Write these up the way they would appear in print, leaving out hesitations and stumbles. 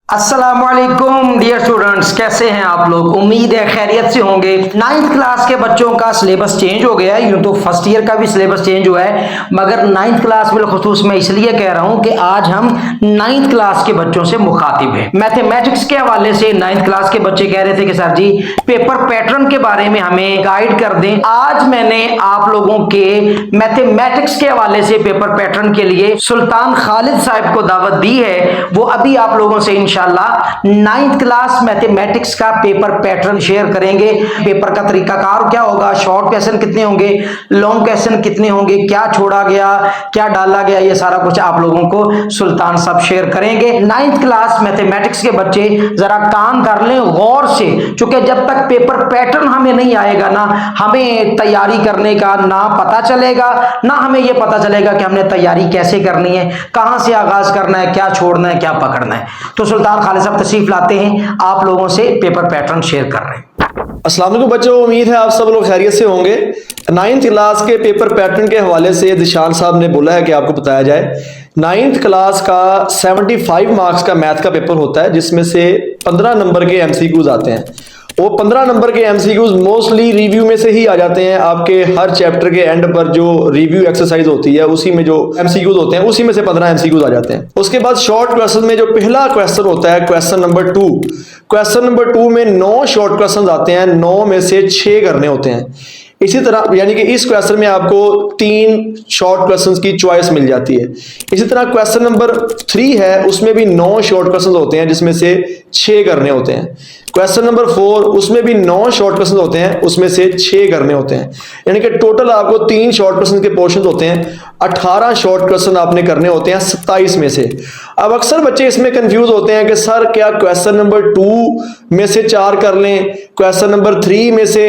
अस्सलामुअलैकुम dear students, कैसे हैं आप लोग। उम्मीद है खैरियत से होंगे। नाइन्थ क्लास के बच्चों का सिलेबस चेंज हो गया है। यूं तो फर्स्ट ईयर का भी सिलेबस चेंज हुआ है, मगर नाइन्थ क्लास बिलखुसूस मैं इसलिए कह रहा हूं कि आज हम नाइन्थ क्लास के बच्चों से मुखातिब हैं। मैथमेटिक्स के हवाले से नाइन्थ क्लास के बच्चे कह रहे थे कि सर जी पेपर पैटर्न के बारे में हमें गाइड कर दें। आज मैंने आप लोगों के मैथमेटिक्स के हवाले से पेपर पैटर्न के लिए सुल्तान खालिद साहब को दावत दी है। वो अभी आप लोगों से इंशाल्लाह नाइन्थ क्लास मैथमेटिक्स का पेपर पैटर्न शेयर करेंगे। पेपर का तरीकाकार क्या होगा, शॉर्ट क्वेश्चन कितने होंगे, लॉन्ग क्वेश्चन कितने होंगे, क्या छोड़ा गया, क्या डाला गया, ये सारा कुछ आप लोगों को सुल्तान साहब शेयर करेंगे। नाइन्थ क्लास मैथमेटिक्स के बच्चे जरा काम कर लें गौर से, क्योंकि जब तक पेपर पैटर्न हमें नहीं आएगा ना हमें तैयारी करने का ना पता चलेगा, ना हमें यह पता चलेगा कि हमने तैयारी कैसे करनी है, कहां से आगाज करना है, क्या छोड़ना है, क्या पकड़ना है। तो सुल्तान खालिद साहब तशरीफ लाते हैं, आप लोगों से पेपर पैटर्न शेयर कर रहे हैं। अस्सलाम वालेकुम बच्चों, उम्मीद है आप सब लोग खैरियत से होंगे। नाइन्थ क्लास के पेपर पैटर्न के हवाले से दिशान साहब ने बोला है कि आपको बताया जाए। नाइन्थ क्लास का 75 मार्क्स का मैथ का पेपर होता है, जिसमें से 15 नंबर के एमसीक्यूज आते हैं। वो 15 नंबर के एमसीक्यूज मोस्टली रिव्यू में से ही आ जाते हैं। आपके हर चैप्टर के एंड पर जो रिव्यू एक्सरसाइज होती है उसी में जो एमसीक्यूज होते हैं उसी में से 15 एमसीक्यूज आ जाते हैं। उसके बाद शॉर्ट क्वेश्चन में जो पहला क्वेश्चन होता है क्वेश्चन नंबर 2, क्वेश्चन नंबर 2 में 9 शॉर्ट क्वेश्चन आते हैं, 9 में से 6 करने होते हैं। इसी तरह यानी कि इस क्वेश्चन में आपको 3 शॉर्ट क्वेश्चंस की चॉइस मिल जाती है। इसी तरह क्वेश्चन नंबर 3 है, उसमें भी 9 शॉर्ट क्वेश्चंस होते हैं जिसमें से 6 करने होते हैं। क्वेश्चन नंबर 4 उसमें भी 9 शॉर्ट क्वेश्चन होते हैं, उसमें से 6 करने होते हैं। यानी कि टोटल आपको 3 शॉर्ट क्वेश्चन के पोर्शन होते हैं, 18 शॉर्ट क्वेश्चन आपने करने होते हैं 27 में से। अब अक्सर बच्चे इसमें कंफ्यूज होते हैं कि सर क्या क्वेश्चन नंबर 2 में से 4 कर लें, क्वेश्चन नंबर 3 में से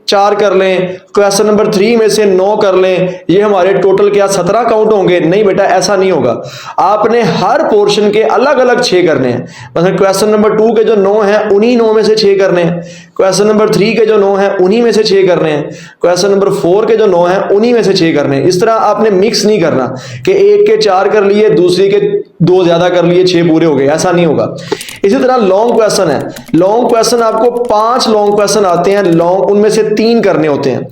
4 कर लें, क्वेश्चन नंबर 3 में से 9 कर लें, ये हमारे टोटल क्या 17 काउंट होंगे। नहीं बेटा, ऐसा नहीं होगा। आपने हर पोर्शन के अलग अलग 6 करने हैं। मतलब क्वेश्चन नंबर 2 के जो 9 हैं उन्हीं 9 में से 6 करने हैं, क्वेश्चन नंबर 3 के जो 9 हैं उन्हीं में से 6 करने हैं, क्वेश्चन नंबर 4 के जो 9 हैं उन्हीं में से 6 करने हैं। इस तरह आपने मिक्स नहीं करना कि एक के 4 कर लिए, दूसरी के 2 ज्यादा कर लिए, 6 पूरे हो गए, ऐसा नहीं होगा। इसी तरह लॉन्ग क्वेश्चन है, लॉन्ग क्वेश्चन आपको 5 लॉन्ग क्वेश्चन आते हैं, लॉन्ग उनमें से 3 करने होते हैं।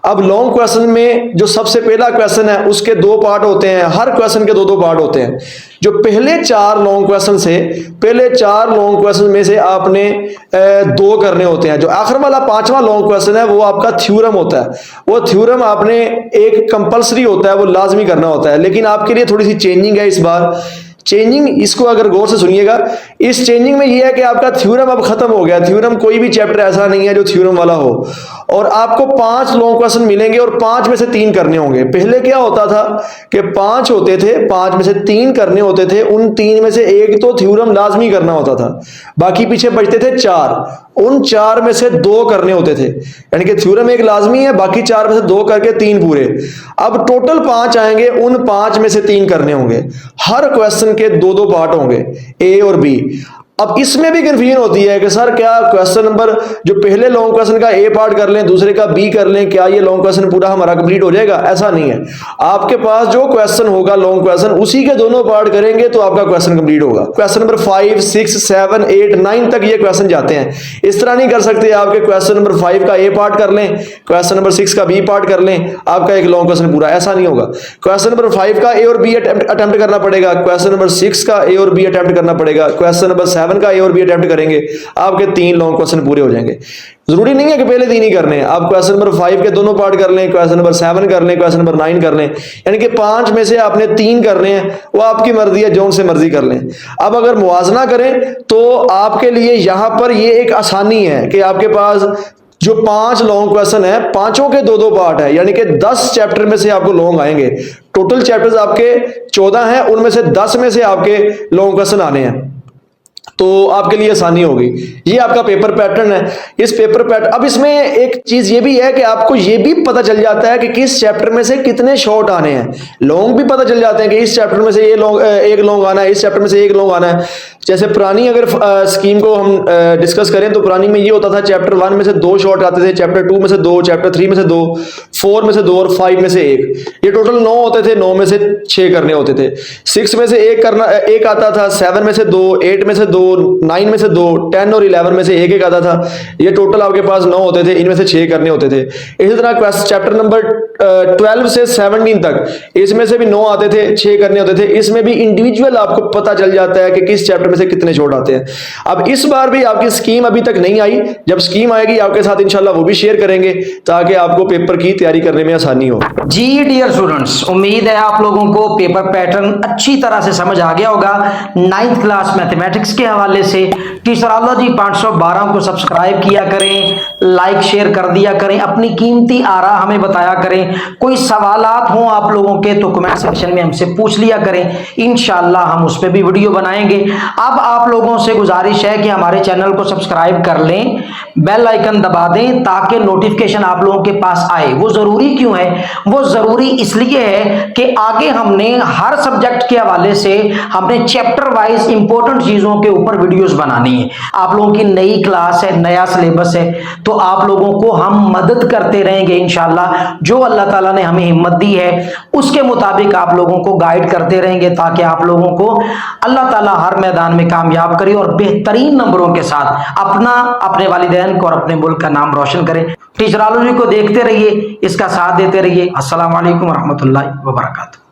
अब लॉन्ग क्वेश्चन में जो सबसे पहला क्वेश्चन है उसके 2 पार्ट होते हैं, हर क्वेश्चन के 2-2 पार्ट होते हैं। जो पहले 4 लॉन्ग क्वेश्चन से पहले 4 लॉन्ग क्वेश्चन में से आपने 2 करने होते हैं। जो आखिर वाला 5वां लॉन्ग क्वेश्चन है वो आपका थ्योरम होता है। वो थ्योरम आपने एक कंपलसरी होता है, वो लाजमी करना होता है। लेकिन आपके लिए थोड़ी सी चेंजिंग है इस बार। चेंजिंग इसको अगर गौर से सुनिएगा, इस चेंजिंग में यह है कि आपका थ्योरम अब खत्म हो गया। थ्योरम कोई भी चैप्टर ऐसा नहीं है जो थ्योरम वाला हो, और आपको 5 लॉन्ग क्वेश्चन मिलेंगे और 5 में से 3 करने होंगे। पहले क्या होता था कि 5 होते थे, 5 में से 3 करने होते थे। उन 3 में से एक तो थ्योरम लाजमी करना होता था, बाकी पीछे बचते थे 4। उन 4 में से 2 करने होते थे, यानी कि थ्योरम एक लाजमी है, बाकी 4 में से 2 करके 3 पूरे। अब टोटल 5 आएंगे, उन 5 में से 3 करने होंगे। हर क्वेश्चन के 2-2 पार्ट होंगे, ए और बी। अब इसमें भी कंफ्यूजन होती है कि सर क्या क्वेश्चन नंबर जो पहले लॉन्ग क्वेश्चन का ए पार्ट कर लें, दूसरे का बी कर लें, क्या ये लॉन्ग क्वेश्चन पूरा हमारा कंप्लीट हो जाएगा? ऐसा नहीं है। आपके पास जो क्वेश्चन होगा लॉन्ग क्वेश्चन उसी के दोनों पार्ट करेंगे तो आपका क्वेश्चन कंप्लीट होगा। क्वेश्चन नंबर 5, 6, 7, 8, 9 तक ये क्वेश्चन जाते हैं। इस तरह नहीं कर सकते आपके क्वेश्चन नंबर 5 का ए पार्ट कर लें, क्वेश्चन नंबर 6 का बी पार्ट कर लें, आपका एक लॉन्ग क्वेश्चन पूरा, ऐसा नहीं होगा। क्वेश्चन नंबर 5 का ए और बी अटेम्प्ट करना पड़ेगा, क्वेश्चन नंबर 6 का ए और बी अटेम्प्ट करना पड़ेगा, क्वेश्चन नंबर 7 का ए और बी अटेम्प्ट करेंगे, आपके 3 लॉन्ग क्वेश्चन पूरे हो जाएंगे। जरूरी नहीं है कि पहले 3 ही करने हैं। आप क्वेश्चन नंबर 5 के दोनों पार्ट कर लें, क्वेश्चन नंबर 7 कर लें, क्वेश्चन नंबर 9 कर लें, यानी कि 5 में से आपने 3 करने हैं। वो आपकी मर्जी है, जो से मर्जी कर लें। अब अगर मुवाजना करें तो आपके लिए यहां पर ये एक आसानी है कि आपके पास जो 5 लॉन्ग क्वेश्चन है, पांचों के 2-2 पार्ट है, यानी कि 10 चैप्टर में से आपको लॉन्ग आएंगे। टोटल चैप्टर्स आपके 14 हैं, उनमें से 10 में से आपके लॉन्ग क्वेश्चन आने हैं, तो आपके लिए आसानी होगी। ये आपका पेपर पैटर्न है। इस पेपर पैटर्न, अब इसमें एक चीज ये भी है कि आपको ये भी पता चल जाता है कि किस चैप्टर में से कितने शॉर्ट आने हैं। लॉन्ग भी पता चल जाते हैं कि इस चैप्टर में से ये लॉन्ग एक लॉन्ग आना है, इस चैप्टर में से एक लॉन्ग आना है। जैसे पुरानी अगर स्कीम को हम डिस्कस करें तो पुरानी में ये होता था चैप्टर 1 में से 2 शॉर्ट आते थे, चैप्टर 2 में से 2, चैप्टर 3 में से 2, 4 में से 2 और 5 में से 1। ये टोटल 9 होते थे, 9 में से 6 करने होते थे। 6 में से एक आता था, 7 में से 2, 8 में से 2, 9 में से 2, 10 और 11 में से एक आता था। ये टोटल आपके पास 9 होते थे, इनमें से 6 करने होते थे। इसी तरह चैप्टर नंबर 12 से 17 तक इसमें से भी 9 आते थे, 6 करने होते थे। इसमें भी इंडिविजुअल आपको पता चल जाता है कि किस चैप्टर में से कितने शॉर्ट आते हैं। अब इस बार भी आपकी स्कीम अभी तक नहीं आई, जब स्कीम आएगी आपके साथ इंशाल्लाह वो भी शेयर करेंगे ताकि आपको पेपर की तैयारी करने में आसानी हो। जी डियर स्टूडेंट्स, उम्मीद है आप लोगों को पेपर पैटर्न अच्छी तरह से समझ आ गया होगा 9th क्लास मैथमेटिक्स के हवाले से। टीचरोलॉजी 512 को सब्सक्राइब किया करें, लाइक शेयर कर दिया करें, अपनी कीमती आरा हमें बताया करें। कोई सवालात हो आप लोगों के तो कमेंट सेक्शन में हमसे पूछ लिया करें, इंशाल्लाह हम उस पर भी वीडियो बनाएंगे। अब आप लोगों से गुजारिश है कि हमारे चैनल को सब्सक्राइब कर लें, बेल आइकन दबा दें ताकि नोटिफिकेशन आप लोगों के पास आए। वो जरूरी क्यों है? वो जरूरी इसलिए है कि आगे हमने हर सब्जेक्ट के हवाले से हमने चैप्टर वाइज इंपॉर्टेंट चीजों के ऊपर वीडियोस बनानी है। आप लोगों की नई क्लास है, नया सिलेबस है, तो आप लोगों को हम मदद करते रहेंगे इंशाल्लाह। जो अल्लाह ताला ने हमें हिम्मत दी है उसके मुताबिक आप लोगों को गाइड करते रहेंगे ताकि आप लोगों को अल्लाह ताला हर मैदान में कामयाब करे और बेहतरीन नंबरों के साथ अपना, अपने वालिदैन को और अपने मुल्क का नाम रोशन करें। टीचरोलॉजी को देखते रहिए, इसका साथ देते रहिए। अस्सलाम वालेकुम रहमतुल्लाहि व बरकातहू।